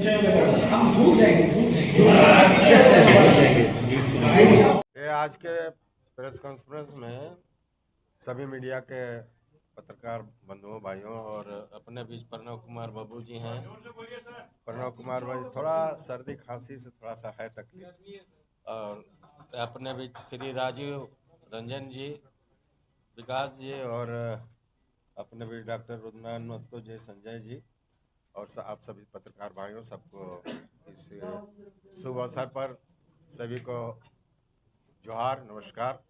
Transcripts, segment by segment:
ये आज के प्रेस कॉन्फ्रेंस में सभी मीडिया के पत्रकार बंधुओं भाइयों और अपने बीच प्रणव कुमार बाबू जी हैं। प्रणव कुमार भाई थोड़ा सर्दी खांसी से थोड़ा सा है तकलीफ, और अपने बीच श्री राजीव रंजन जी, विकास जी, और अपने बीच डॉक्टर रुद्रनारायण महतो जी, संजय जी, और आप सभी पत्रकार भाइयों सबको इस शुभ अवसर पर सभी को जोहार, नमस्कार।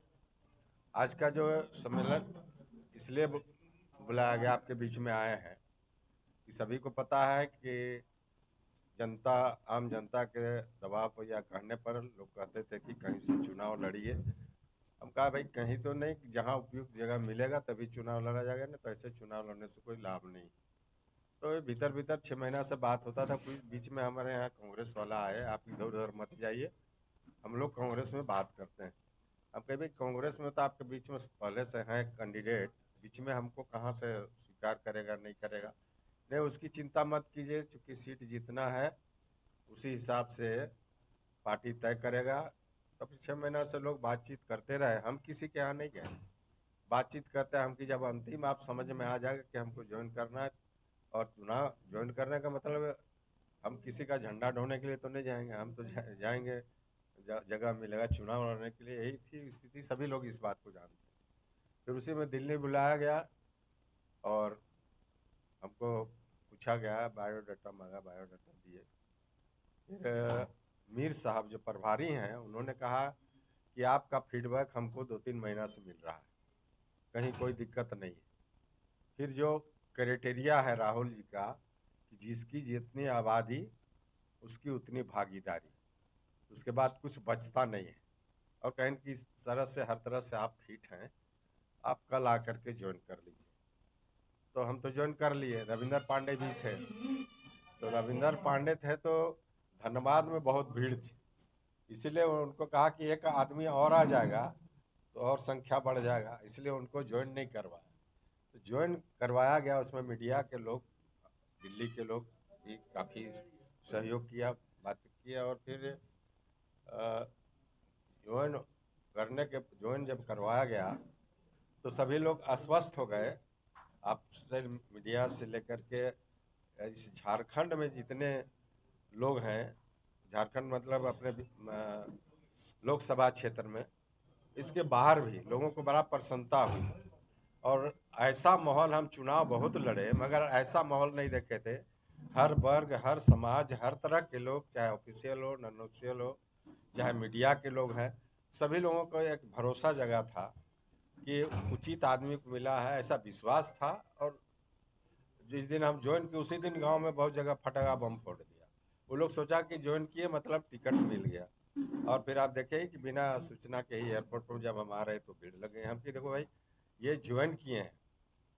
आज का जो सम्मेलन इसलिए बुलाया गया, आपके बीच में आए हैं कि सभी को पता है कि जनता, आम जनता के दबाव या कहने पर लोग कहते थे कि कहीं से चुनाव लड़िए। हम कहा भाई कहीं तो नहीं, जहां उपयुक्त जगह मिलेगा तभी चुनाव लड़ा जाएगा, नहीं तो ऐसे चुनाव लड़ने से कोई लाभ नहीं। तो भीतर भीतर 6 महीना से बात होता था। कुछ बीच में हमारे यहाँ कांग्रेस वाला आए, आप इधर उधर मत जाइए, हम लोग कांग्रेस में बात करते हैं। अब कभी कांग्रेस में तो आपके बीच में पहले से हैं कैंडिडेट, बीच में हमको कहाँ से स्वीकार करेगा नहीं करेगा, नहीं उसकी चिंता मत कीजिए। चूंकि सीट जीतना है उसी हिसाब से पार्टी तय करेगा। तब 6 महीना से लोग बातचीत करते रहे, हम किसी के यहाँ नहीं गए, बातचीत करते हैं हम कि जब अंतिम आप समझ में आ जाएगा कि हमको ज्वाइन करना है, और चुनाव ज्वाइन करने का मतलब हम किसी का झंडा ढोने के लिए तो नहीं जाएंगे, हम तो जाएंगे जगह मिलेगा चुनाव लड़ने के लिए। यही थी स्थिति, सभी लोग इस बात को जानते हैं। फिर उसी में दिल्ली बुलाया गया और हमको पूछा गया, बायोडाटा मांगा, बायोडाटा दिए। फिर मीर साहब जो प्रभारी हैं उन्होंने कहा कि आपका फीडबैक हमको 2-3 महीना से मिल रहा है, कहीं कोई दिक्कत नहीं है। फिर जो क्राइटेरिया है राहुल जी का कि जिसकी जितनी आबादी उसकी उतनी भागीदारी, तो उसके बाद कुछ बचता नहीं है, और कहें कि इस तरह से हर तरह से आप फिट हैं, आप कल आकर के ज्वाइन कर लीजिए। तो हम तो ज्वाइन कर लिए। रविंदर पांडे भी थे, तो रविंदर पांडे थे तो धनबाद में बहुत भीड़ थी, इसीलिए उनको कहा कि एक आदमी और आ जाएगा तो और संख्या बढ़ जाएगा, इसलिए उनको ज्वाइन नहीं करवाया। तो ज्वाइन करवाया गया, उसमें मीडिया के लोग, दिल्ली के लोग भी काफ़ी सहयोग किया, बात किया, और फिर ज्वाइन ज्वाइन जब करवाया गया तो सभी लोग आश्वस्त हो गए। आप मीडिया से लेकर के इस झारखंड में जितने लोग हैं, झारखंड मतलब अपने लोकसभा क्षेत्र में, इसके बाहर भी लोगों को बड़ा प्रसन्नता हुई। और ऐसा माहौल, हम चुनाव बहुत लड़े मगर ऐसा माहौल नहीं देखे थे। हर वर्ग, हर समाज, हर तरह के लोग, चाहे ऑफिशियल हो, नॉन ऑफिशियल हो, चाहे मीडिया के लोग हैं, सभी लोगों को एक भरोसा जगा था कि उचित आदमी को मिला है, ऐसा विश्वास था। और जिस दिन हम ज्वाइन किए उसी दिन गांव में बहुत जगह फटाका बम फोड़ दिया। वो लोग सोचा कि ज्वाइन किए मतलब टिकट मिल गया, और फिर आप देखें कि बिना सूचना के ही एयरपोर्ट पर जब हम आ रहे तो भीड़ लगे। हम कि देखो भाई ये ज्वाइन किए हैं,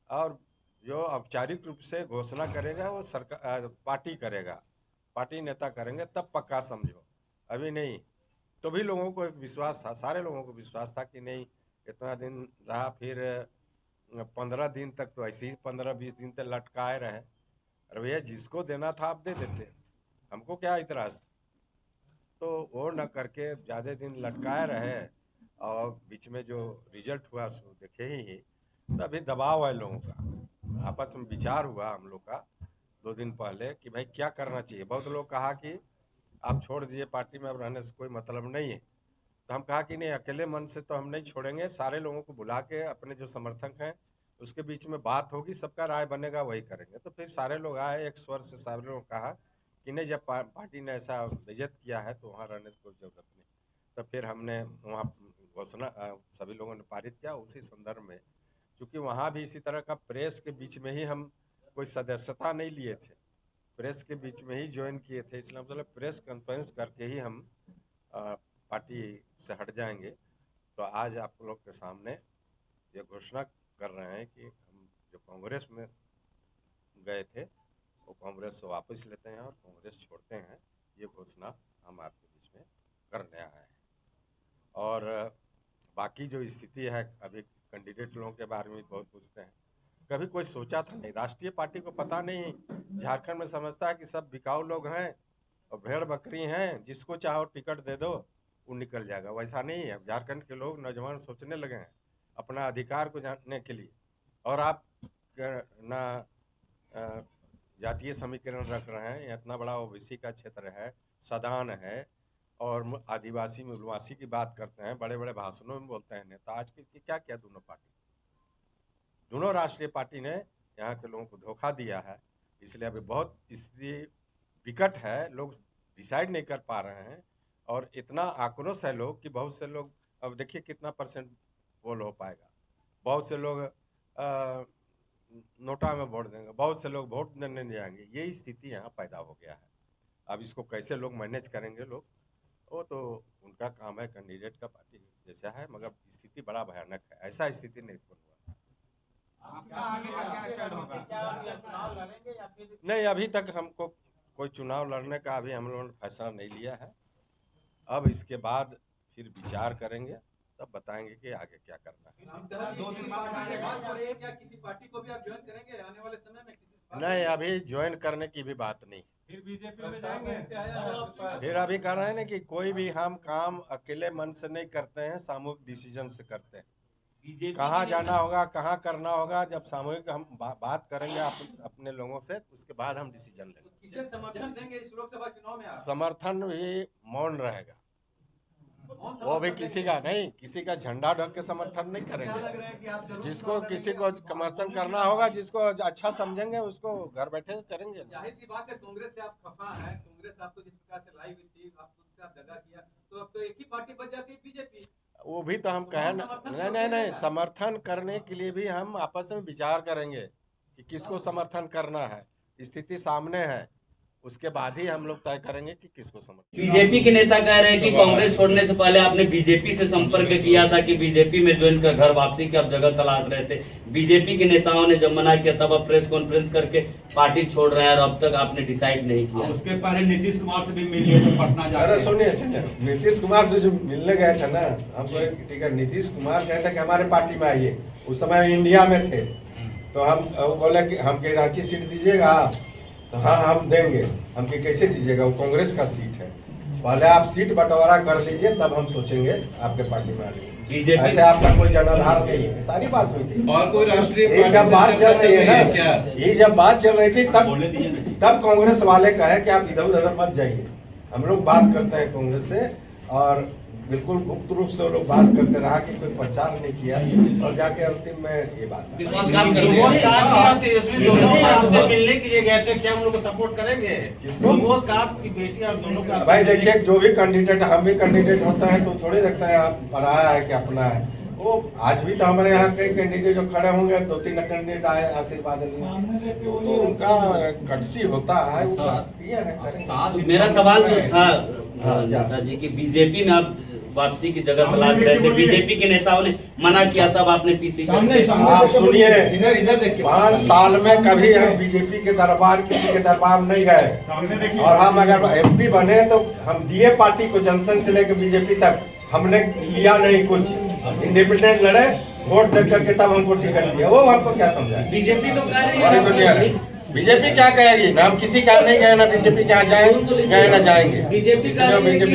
और जो औपचारिक रूप से घोषणा करेगा वो सरकार, पार्टी करेगा, पार्टी नेता करेंगे, तब पक्का समझो, अभी नहीं। तो भी लोगों को एक विश्वास था, सारे लोगों को विश्वास था कि नहीं, इतना दिन रहा। फिर 15 दिन तक तो ऐसे ही 15-20 दिन तक लटकाए रहे। अरे भैया जिसको देना था आप दे देते, हमको क्या इतराज था। तो वो न करके ज़्यादा दिन लटकाए रहे, और बीच में जो रिजल्ट हुआ सो देखे ही। तो अभी दबाव है लोगों का, आपस में विचार हुआ हम लोग का 2 दिन पहले कि भाई क्या करना चाहिए। बहुत लोग कहा कि आप छोड़ दीजिए पार्टी में, अब रहने से कोई मतलब नहीं है। तो हम कहा कि नहीं, अकेले मन से तो हम नहीं छोड़ेंगे, सारे लोगों को बुला के अपने जो समर्थक हैं उसके बीच में बात होगी, सबका राय बनेगा, वही करेंगे। तो फिर सारे लोग आए, एक स्वर से सारे लोग कहा कि नहीं, जब पार्टी ने ऐसा इज्जत किया है तो वहाँ रहने की कोई जरूरत नहीं। तो फिर हमने वहाँ घोषणा सभी लोगों ने पारित किया। उसी संदर्भ में चूंकि वहाँ भी इसी तरह का प्रेस के बीच में ही हम कोई सदस्यता नहीं लिए थे, प्रेस के बीच में ही ज्वाइन किए थे, इसलिए मतलब प्रेस कॉन्फ्रेंस करके ही हम पार्टी से हट जाएंगे। तो आज आप लोग के सामने ये घोषणा कर रहे हैं कि हम जो कांग्रेस में गए थे वो कांग्रेस से वापस लेते हैं और कांग्रेस छोड़ते हैं। ये घोषणा हम आपके बीच में करने आए हैं। और बाकी जो स्थिति है, अभी कैंडिडेट लोगों के बारे में बहुत पूछते हैं, कभी कोई सोचा था नहीं। राष्ट्रीय पार्टी को पता नहीं, झारखंड में समझता है कि सब बिकाऊ लोग हैं और भेड़ बकरी हैं, जिसको चाहो टिकट दे दो वो निकल जाएगा। वैसा नहीं है। झारखंड के लोग नौजवान सोचने लगे हैं अपना अधिकार को जानने के लिए। और आप ना जातीय समीकरण रख रहे हैं, इतना बड़ा ओबीसी का क्षेत्र है, सदान है, और आदिवासी मूलवासी की बात करते हैं, बड़े बड़े भाषणों में बोलते हैं नेता। आज की क्या क्या दोनों पार्टी, दोनों राष्ट्रीय पार्टी ने यहाँ के लोगों को धोखा दिया है। इसलिए अभी बहुत स्थिति विकट है, लोग डिसाइड नहीं कर पा रहे हैं और इतना आक्रोश है लोग कि बहुत से लोग, अब देखिए कितना परसेंट पोल हो पाएगा। बहुत से लोग नोटा में वोट देंगे, बहुत से लोग वोट देने नहीं जाएंगे। यही स्थिति यहाँ पैदा हो गया है। अब इसको कैसे लोग मैनेज करेंगे लोग, वो तो उनका काम है, कैंडिडेट का पार्टी जैसा है, मगर स्थिति बड़ा भयानक है। ऐसा स्थिति नहीं हुआ। आपका आगे का क्या स्टैंड होगा? चुनाव लड़ेंगे या फिर नहीं, अभी तक हमको कोई चुनाव लड़ने का अभी हम लोगों ने फैसला नहीं लिया है। अब इसके बाद फिर विचार करेंगे, तब बताएंगे कि आगे क्या करना है। 2 दिन बाद बात हो रही है, क्या किसी पार्टी को भी आप ज्वाइन करेंगे आने वाले समय में? नहीं, अभी ज्वाइन करने की भी बात नहीं। फिर बीजेपी में जाएंगे? फिर अभी कह रहे हैं ना कि कोई भी हम काम अकेले मन से नहीं करते हैं, सामूहिक डिसीजन से करते हैं। कहाँ जाना होगा, कहाँ करना होगा, जब सामूहिक हम बात करेंगे अपने लोगों से, उसके बाद हम डिसीजन लेंगे। किसे समर्थन देंगे इस लोकसभा चुनाव में आप? समर्थन भी मौन रहेगा, वो भी किसी का नहीं, किसी का झंडा ढक के समर्थन नहीं करेंगे। जिसको किसी को समर्थन करना होगा, जिसको अच्छा समझेंगे उसको घर बैठे करेंगे। जाहिर सी बात है, कांग्रेस से आप खफा हैं, कांग्रेस आपको जिस प्रकार से लाई हुई थी, उससे आप दगा किया, तो अब तो एक ही पार्टी बच जाती है, बीजेपी। वो भी तो हम कहें ना, नहीं, समर्थन करने के लिए भी हम आपस में विचार करेंगे कि किसको समर्थन करना है। स्थिति सामने है, उसके बाद ही हम लोग तय करेंगे कि किसको समर्थन। बीजेपी के नेता कह रहे हैं कि कांग्रेस छोड़ने से पहले आपने बीजेपी से संपर्क किया था कि बीजेपी में ज्वाइन कर घर वापसी की आप जगह तलाश रहे थे। बीजेपी के नेताओं ने जब मना किया तब आप प्रेस कॉन्फ्रेंस करके पार्टी छोड़ रहे हैं और अब तक आपने डिसाइड नहीं किया। उसके पहले नीतीश कुमार से भी मिल लिए थे पटना जा। अरे सुनिए, नीतीश कुमार से जो मिलने गए थे ना, हमको ठीक है, नीतीश कुमार कहते कि हमारे पार्टी में आइए। उस समय इंडिया में थे, तो हम बोले कि हमके रांची सीट दीजिएगा, तो हाँ हम देंगे। हमके कैसे दीजिएगा, वो कांग्रेस का सीट है, पहले आप सीट बंटवारा कर लीजिए, तब हम सोचेंगे आपके पार्टी में आने। बीजेपी ऐसे आपका कोई जनाधार नहीं है, सारी बात हुई थी। और कोई राष्ट्रीय ये जब बात चल रही है ना, क्या ये जब बात चल रही थी तब कांग्रेस वाले कहे कि आप इधर उधर मत जाइए। हम लोग बात करते हैं कांग्रेस से, और बिल्कुल गुप्त रूप से वो लोग बात करते रहा कि कोई प्रचार नहीं किया, और जाके अंतिम में ये बात है। तेजस्वी दोनों आपसे मिलने के लिए गए थे, क्या हम लोग को सपोर्ट करेंगे? किसको? की बेटी और दोनों का। भाई देखिए, जो भी कैंडिडेट, हम भी कैंडिडेट होता है तो थोड़े लगता है आप पराया है कि अपना है। वो आज भी तो हमारे यहाँ कई कैंडिडेट जो खड़े होंगे, 2-3 कैंडिडेट आए आशीर्वाद में, तो उनका कटसी होता है, वो किया है, करेंगे। मेरा सवाल जो था नेता जी की, बीजेपी में आप वापसी की जगह तलाश रहे थे, बीजेपी के नेताओं ने मना किया, तब आपने पीसी। आप सुनिए, इधर देखिए, 5 साल में कभी हम बीजेपी के दरबार, किसी के दरबार नहीं गए। और हम अगर एमपी बने तो हम दिए पार्टी को, जनसंघ से लेकर बीजेपी तक हमने लिया नहीं कुछ। इंडिपेंडेंट लड़े, वोट दे करके तब हमको टिकट दिया। वो हमको क्या समझाए? बीजेपी तो कह रही है, बीजेपी क्या कहेगी ना, हम किसी का नहीं गए ना, बीजेपी क्या जाएंगे, गए ना जाएंगे। बीजेपी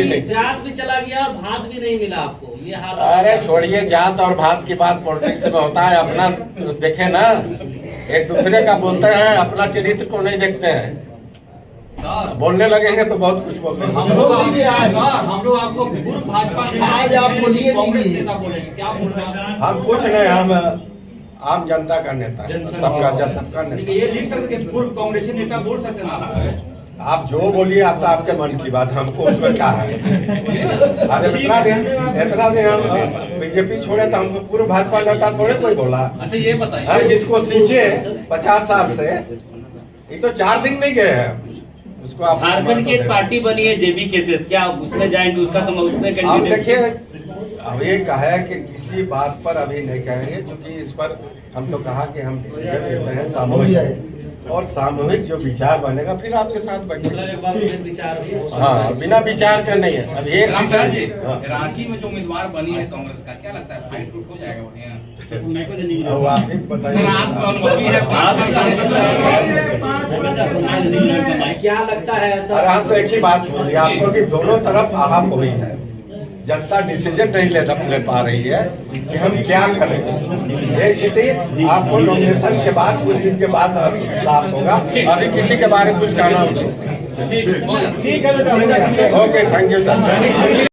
नहीं, जात भी चला गया और भात भी नहीं मिला आपको, ये हाल। अरे छोड़िए जात और भात की बात, पॉलिटिक्स में होता है। अपना देखे ना, एक दूसरे का बोलते हैं, अपना चरित्र को नहीं देखते हैं। बोलने लगेंगे तो बहुत कुछ बोलते हैं। हम लोग आपको पूर्व भाजपा आज आप बोलिए, कांग्रेस नेता बोलेंगे, क्या बोल रहे हैं? हम कुछ नहीं, हम आम जनता का नेता है, सबका नेता। ये लिख सकते कि पूर्व कांग्रेसी नेता बोल सकते ना? आप जो बोलिए, आप तो आपके मन की बात, हमको उसमें क्या है। अरे इतना दिन हम बीजेपी छोड़े तो हमको पूर्व भाजपा नेता थोड़े कोई बोला। अच्छा ये बताइए, हम जिसको सींचे 50 साल से, ये तो 4 दिन नहीं गए हैं उसको। आप झारखंड की एक पार्टी बनी है जेबी केसेस, क्या उसमें जाएंगे? उसका उससे आप देखिए, अब ये कहा है कि किसी बात पर अभी नहीं कहेंगे, क्योंकि इस पर हम तो कहा कि हम डिसीजन लेते हैं सामूहिक। और सामूहिक जो विचार बनेगा फिर आपके साथ बैठेंगे। एक बार विचार भी हो सकता हाँ, बिना विचार का नहीं है। अब एक रामसर जी, हाँ। रांची में जो उम्मीदवार बनी है कांग्रेस का, क्या लगता है फाइट टूट हो जाएगा बढ़िया? अब आप ही बताइए। आप अनुभवी है, 5 बार सांसद रहे हैं। क्या लगता है ऐसा? और हम तो एक ही बात बोलिए आपको कि दोनों तरफ आहम हुई है, जनता डिसीजन नहीं ले पा रही है कि हम क्या करें। ये स्थिति आपको नॉमिनेशन के बाद कुछ दिन के बाद साफ होगा। अभी किसी के बारे में कुछ कहना उचित नहीं। ठीक है दादा। Okay, thank you sir.